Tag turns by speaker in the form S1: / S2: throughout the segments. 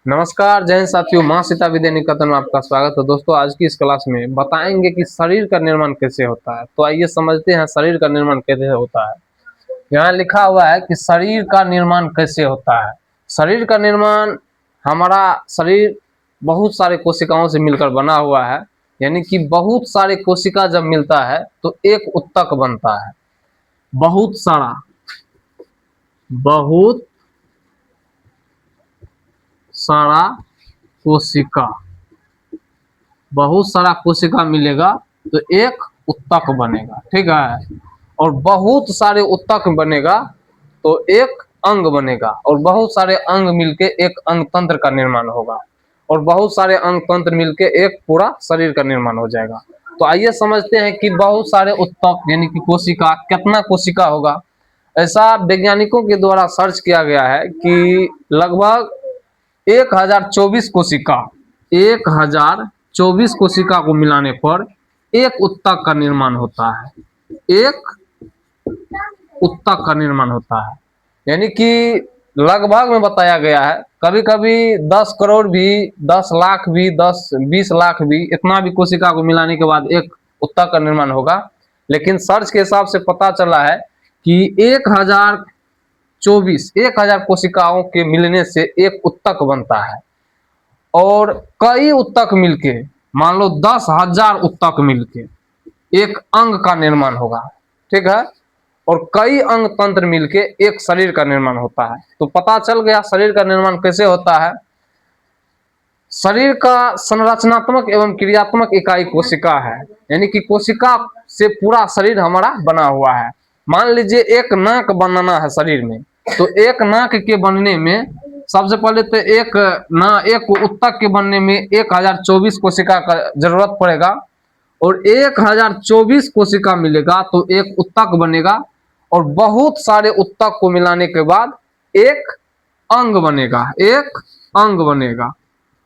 S1: नमस्कार जय हिंद साथियों, माँ सीता विद्या निकेतन में आपका स्वागत है। दोस्तों आज की इस क्लास में बताएंगे कि शरीर का निर्माण कैसे होता है। तो आइए समझते हैं शरीर का निर्माण कैसे होता है। यहाँ लिखा हुआ है कि शरीर का निर्माण कैसे होता है। शरीर का निर्माण, हमारा शरीर बहुत सारे कोशिकाओं से मिलकर बना हुआ है, यानी कि बहुत सारे कोशिका जब मिलता है तो एक उत्तक बनता है। बहुत सारा कोशिका बहुत सारा कोशिका मिलेगा तो एक उत्तक बनेगा, ठीक है। और बहुत सारे उत्तक बनेगा तो एक अंग बनेगा, और बहुत सारे अंग मिलके एक अंग तंत्र का निर्माण होगा, और बहुत सारे अंग तंत्र मिलके एक पूरा शरीर का निर्माण हो जाएगा। तो आइए समझते हैं कि बहुत सारे उत्तक यानी कि कोशिका, कितना कोशिका होगा। ऐसा वैज्ञानिकों के द्वारा सर्च किया गया है कि लगभग 1024 कोशिका 1024 कोशिका को मिलाने पर एक उत्तक का निर्माण होता है। एक उत्तक का निर्माण होता है, यानी कि लगभग में बताया गया है। कभी कभी 10 करोड़ भी, 10 लाख भी, 10-20 लाख भी, इतना भी कोशिका को मिलाने के बाद एक उत्तक का निर्माण होगा। लेकिन सर्च के हिसाब से पता चला है कि 1024 कोशिकाओं के मिलने से एक उत्तक बनता है। और कई उत्तक मिलके, मान लो 10,000 उत्तक मिलके एक अंग का निर्माण होगा, ठीक है। और कई अंग तंत्र मिलके एक शरीर का निर्माण होता है। तो पता चल गया शरीर का निर्माण कैसे होता है। शरीर का संरचनात्मक एवं क्रियात्मक इकाई कोशिका है, यानी कि कोशिका से पूरा शरीर हमारा बना हुआ है। मान लीजिए एक नाक बनाना है शरीर में, तो एक नाक के बनने में सबसे पहले तो एक उत्तक के बनने में 1024 कोशिका का जरूरत पड़ेगा, और 1024 कोशिका मिलेगा तो एक उत्तक बनेगा, और बहुत सारे उत्तक को मिलाने के बाद एक अंग बनेगा,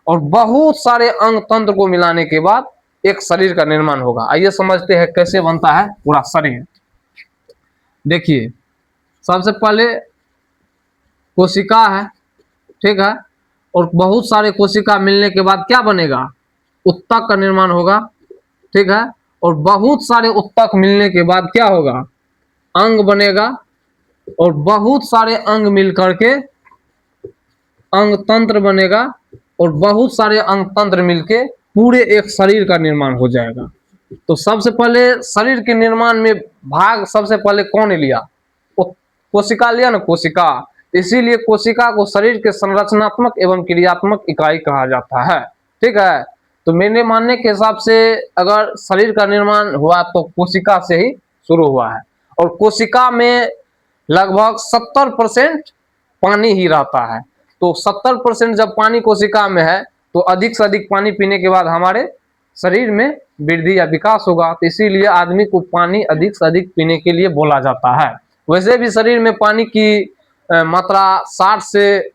S1: और बहुत सारे अंग तंत्र को मिलाने के बाद एक शरीर का निर्माण होगा। आइए समझते हैं कैसे बनता है पूरा शरीर। देखिए, सबसे पहले कोशिका है, ठीक है। और बहुत सारे कोशिका मिलने के बाद क्या बनेगा? उत्तक का निर्माण होगा, ठीक है। और बहुत सारे उत्तक मिलने के बाद क्या होगा? अंग बनेगा, और बहुत सारे अंग मिलकर के अंग तंत्र बनेगा, और बहुत सारे अंग तंत्र मिलके पूरे एक शरीर का निर्माण हो जाएगा। तो सबसे पहले शरीर के निर्माण में भाग सबसे पहले कौन लिया? कोशिका लिया ना, कोशिका। इसीलिए कोशिका को शरीर के संरचनात्मक एवं क्रियात्मक इकाई कहा जाता है, ठीक है। तो मेरे मानने के हिसाब से अगर शरीर का निर्माण हुआ तो कोशिका से ही शुरू हुआ है। और कोशिका में लगभग 70% पानी ही रहता है। तो 70% जब पानी कोशिका में है तो अधिक से अधिक पानी पीने के बाद हमारे शरीर में वृद्धि या विकास होगा। तो इसीलिए आदमी को पानी अधिक से अधिक पीने के लिए बोला जाता है। वैसे भी शरीर में पानी की मात्रा 60 से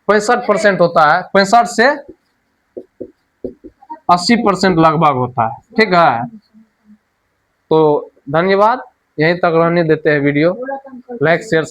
S1: 65% होता है, 65 से 80% लगभग होता है, ठीक है। तो धन्यवाद, यहीं तक रहने देते हैं वीडियो। Like share